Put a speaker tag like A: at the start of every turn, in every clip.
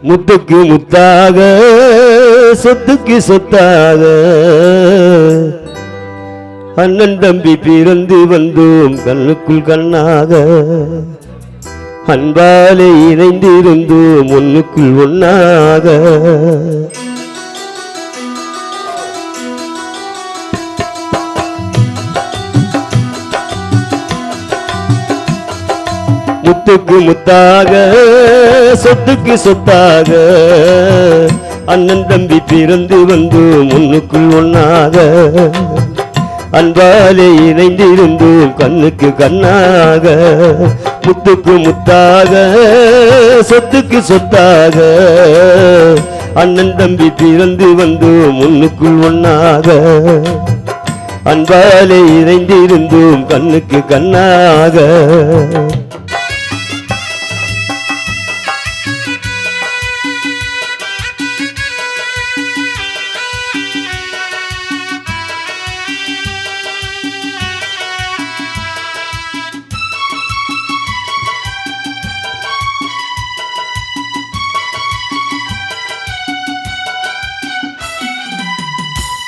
A: முத்துக்கு முத்தாக சொத்துக்கு சொத்தாக அண்ணன் தம்பி பிறந்து வந்தோம் கண்ணுக்குள் கண்ணாக அன்பாலே இணைந்திருந்தோம் ஒன்னுக்குள் ஒன்னாக முத்துக்கு முத்தாக சொத்துக்கு சொத்தாக அண்ணன் தம்பி பிறந்து வந்தோம் ஒன்னுக்குள் ஒன்னாக அன்பாலே இணைந்திருந்தோம் கண்ணுக்கு கண்ணாக முத்துக்கு முத்தாக சொத்துக்கு சொத்தாக அண்ணன் தம்பி பிறந்து வந்தோம் ஒன்னுக்குள் ஒன்னாக அன்பாலே இணைந்திருந்தோம் கண்ணுக்கு கண்ணாக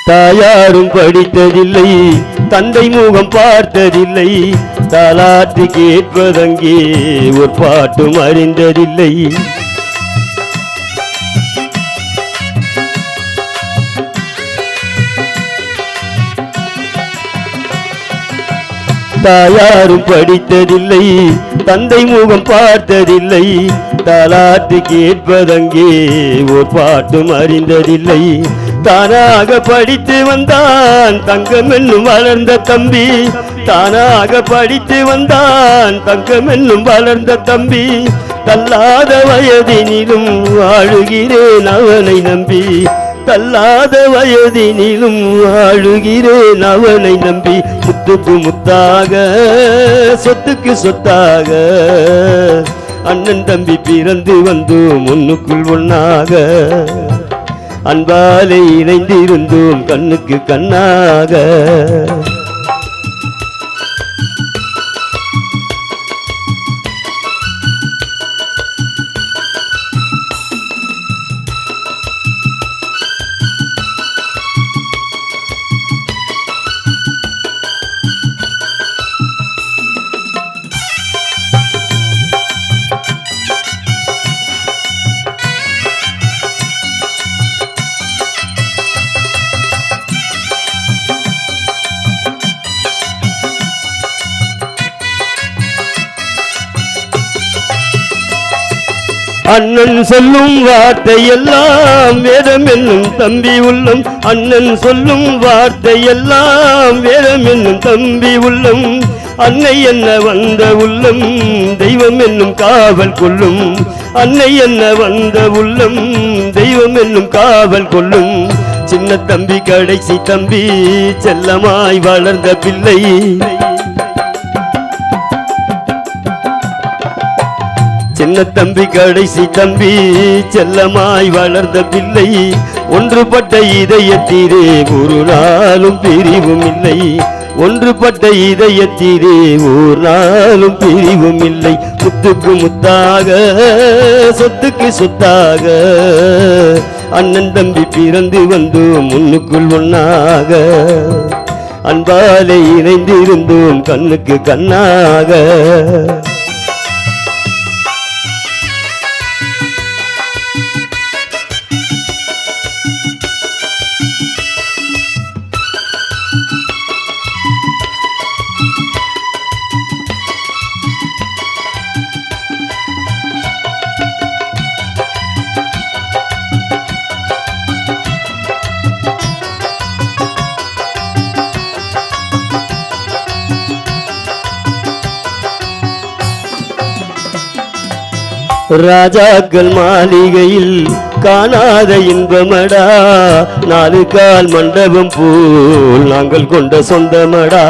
A: தாயாரும் படித்ததில்லை தந்தை முகம் பார்த்ததில்லை தாலாட்டு கேட்பதங்கே ஒரு பாட்டும் அறிந்ததில்லை தாயாரும் படித்ததில்லை தந்தை முகம் பார்த்ததில்லை தாலாட்டு கேட்பதங்கே ஒரு பாட்டும் அறிந்ததில்லை தானாக படித்து வந்தான் தங்கம் என்னும் வளர்ந்த தம்பி தானாக படித்து வந்தான் தங்கம் என்னும் வளர்ந்த தம்பி தள்ளாத வயதினிலும் வாழுகிறேன் அவனை நம்பி தள்ளாத வயதினிலும் வாழுகிறேன் அவனை நம்பி முத்துக்கு முத்தாக சொத்துக்கு சொத்தாக அண்ணன் தம்பி பிறந்து வந்தோம் ஒன்னுக்குள் ஒன்னாக அன்பாலே இணைந்திருந்தோம் கண்ணுக்கு கண்ணாக அண்ணன் சொல்லும் வார்த்தை எல்லாம் வேதம் என்னும் தம்பி உள்ளம் அண்ணன் சொல்லும் வார்த்தை எல்லாம் வேதம் என்னும் தம்பி உள்ளம் அன்னை என்ன வந்த உள்ளம் தெய்வம் என்னும் காவல் கொள்ளும் அன்னை என்ன வந்த உள்ளம் தெய்வம் என்னும் காவல் கொள்ளும் சின்ன தம்பி கடைசி தம்பி செல்லமாய் வளர்ந்த பிள்ளை சின்ன தம்பி கடைசி தம்பி செல்லமாய் வளர்ந்த பிள்ளை ஒன்றுபட்ட இதயத்தீரே ஒரு நாளும் பிரிவும் இல்லை ஒன்றுபட்ட இதயத்தீரே ஒரு நாளும் பிரிவும் இல்லை முத்துக்கு முத்தாக சொத்துக்கு சொத்தாக அண்ணன் தம்பி பிறந்து வந்தோம் ஒன்னுக்குள் ஒன்னாக அன்பாலே இணைந்திருந்தோம் கண்ணுக்கு கண்ணாக ராஜாக்கள் மாளிகையில் காணாத இன்பமடா நாலு கால் மண்டபம் போல் நாங்கள் கொண்ட சொந்தமடா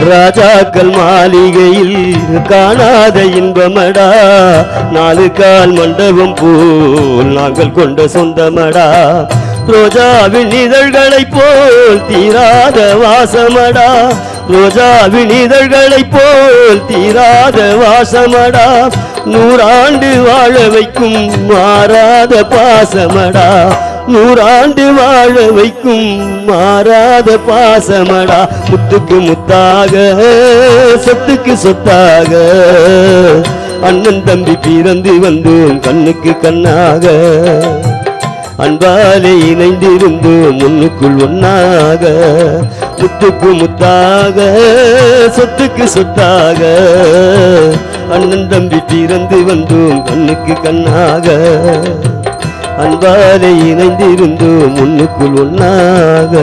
A: ராஜாக்கள் மாளிகையில் காணாத இன்பமடா நாலு கால் மண்டபம் போல் நாங்கள் கொண்ட சொந்தமடா ரோஜாவின் இதழ்களைப் போல் தீராத வாசமடா, ரோஜாவின் இதழ்களைப் போல் தீராத வாசமடா, நூறாண்டு வாழ வைக்கும் மாறாத பாசமடா, நூறாண்டு வாழ வைக்கும் மாறாத பாசமடா. முத்துக்கு முத்தாக சொத்துக்கு சொத்தாக அண்ணன் தம்பி பிறந்து வந்தோம் கண்ணுக்கு கண்ணாக, அன்பாலே இணைந்திருந்தோம் முன்னுக்குள் ஒன்னாக. முத்துக்கு முத்தாக சொத்துக்கு சொத்தாக அண்ணன் தம்பி பிறந்து வந்தோம் கண்ணுக்கு கண்ணாக, அன்பாலே இணைந்திருந்தோம் முன்னுக்குள் ஒன்னாக.